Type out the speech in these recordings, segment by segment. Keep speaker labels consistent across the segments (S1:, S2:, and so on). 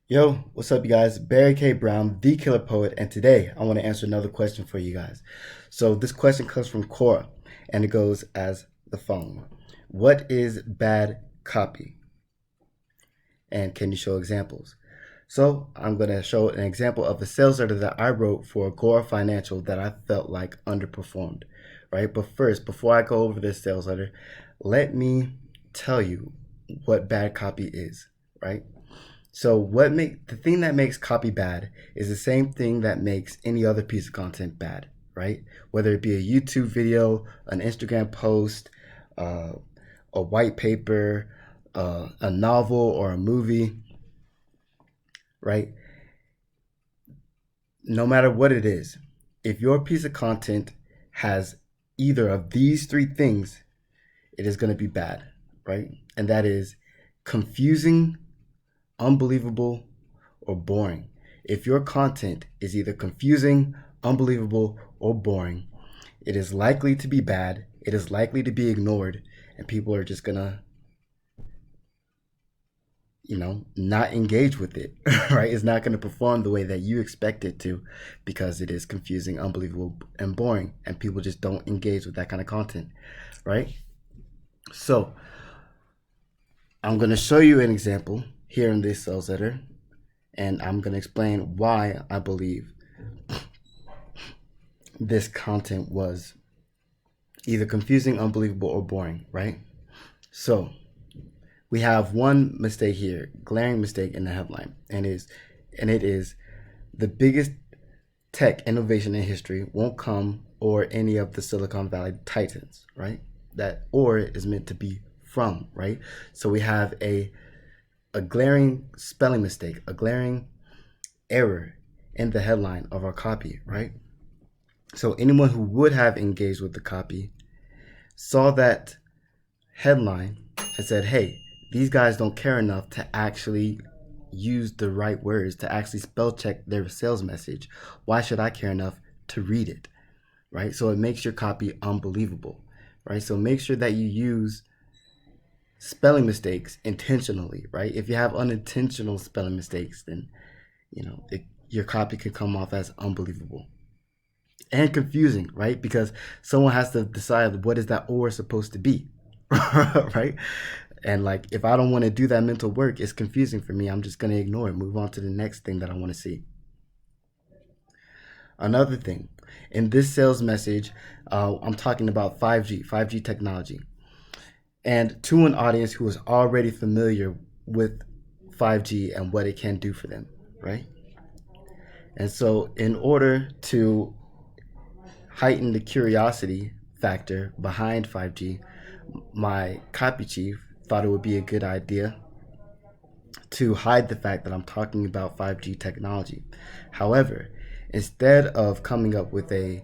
S1: Yo, what's up, you guys? Barry K. Brown, the Killer Poet, and today I want to answer another question for you guys. So, this question comes from Cora, and it goes as the following: what is bad copy? And can you show examples? So, I'm going to show an example of a sales letter that I wrote for Agora Financial that I felt like underperformed, right? But first, before I go over this sales letter, let me tell you what bad copy is, right? So the thing that makes copy bad is the same thing that makes any other piece of content bad, right? Whether it be a YouTube video, an Instagram post, uh, a white paper, a novel, or a movie, right? No matter what it is, if your piece of content has either of these three things, it is going to be bad, right? And that is confusing, unbelievable, or boring. If your content is either confusing, unbelievable, or boring, it is likely to be bad, it is likely to be ignored, and people are just gonna, not engage with it, right? It's not gonna perform the way that you expect it to because it is confusing, unbelievable, and boring, and people just don't engage with that kind of content, right? So, I'm gonna show you an example here in this sales letter, and I'm going to explain why I believe this content was either confusing, unbelievable, or boring, right? So we have one mistake here, glaring mistake in the headline, and it is the biggest tech innovation in history won't come or any of the Silicon Valley titans, right? That or is meant to be from, right? So we have a glaring spelling mistake, a glaring error in the headline of our copy, right? So anyone who would have engaged with the copy saw that headline and said, hey, these guys don't care enough to actually use the right words, to actually spell check their sales message. Why should I care enough to read it? Right? So it makes your copy unbelievable, right? So make sure that you use spelling mistakes intentionally, right? If you have unintentional spelling mistakes, then your copy could come off as unbelievable and confusing, right? Because someone has to decide what is that or supposed to be, right? And like, if I don't want to do that mental work, it's confusing for me. I'm just going to ignore it, move on to the next thing that I want to see. Another thing, in this sales message, I'm talking about 5G technology, and to an audience who is already familiar with 5G and what it can do for them, right? And so, in order to heighten the curiosity factor behind 5G, my copy chief thought it would be a good idea to hide the fact that I'm talking about 5G technology. However, instead of coming up with a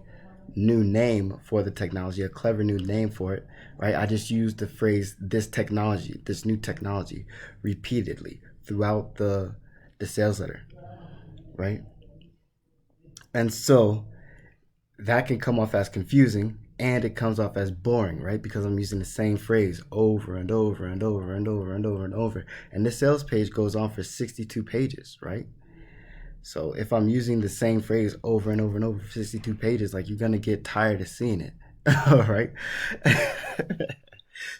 S1: new name for the technology, a clever new name for it, right? I just used the phrase this technology, this new technology repeatedly throughout the sales letter, right? And so that can come off as confusing and it comes off as boring, right? Because I'm using the same phrase over and over and over and over and over and over. And this sales page goes on for 62 pages, right? So if I'm using the same phrase over and over and over for 62 pages, like, you're going to get tired of seeing it. All right.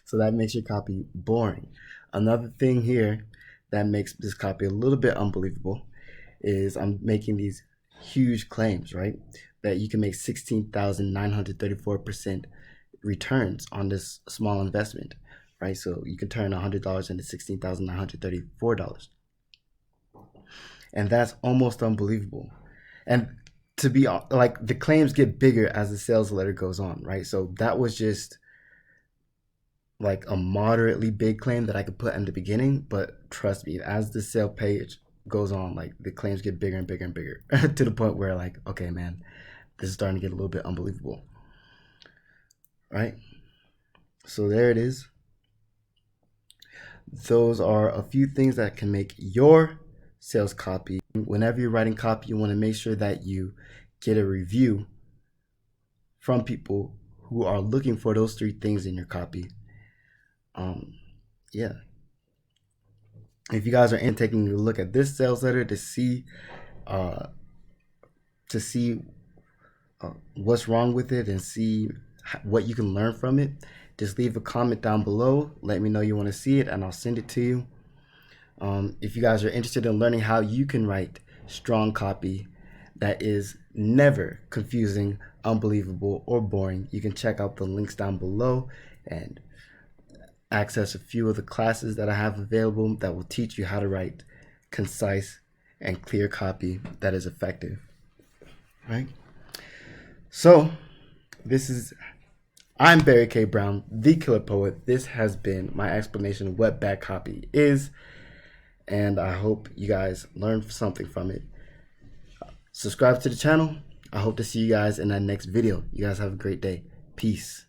S1: So that makes your copy boring. Another thing here that makes this copy a little bit unbelievable is I'm making these huge claims, right? That you can make 16,934% returns on this small investment, right? So you can turn $100 into $16,934. And that's almost unbelievable. And to be like, the claims get bigger as the sales letter goes on, right? So that was just like a moderately big claim that I could put in the beginning, but trust me, as the sale page goes on, like, the claims get bigger and bigger and bigger to the point where, like, okay, man, this is starting to get a little bit unbelievable, right? So there it is. Those are a few things that can make your sales copy. Whenever you're writing copy, you want to make sure that you get a review from people who are looking for those three things in your copy. Yeah. If you guys are in taking a look at this sales letter to see uh, to see what's wrong with it and see what you can learn from it, just leave a comment down below. Let me know you want to see it, and I'll send it to you. If you guys are interested in learning how you can write strong copy that is never confusing, unbelievable, or boring, you can check out the links down below and access a few of the classes that I have available that will teach you how to write concise and clear copy that is effective. Right? So, I'm Barry K. Brown, the Killer Poet. This has been my explanation of what bad copy is, and I hope you guys learned something from it. Subscribe to the channel. I hope to see you guys in that next video. You guys have a great day. Peace.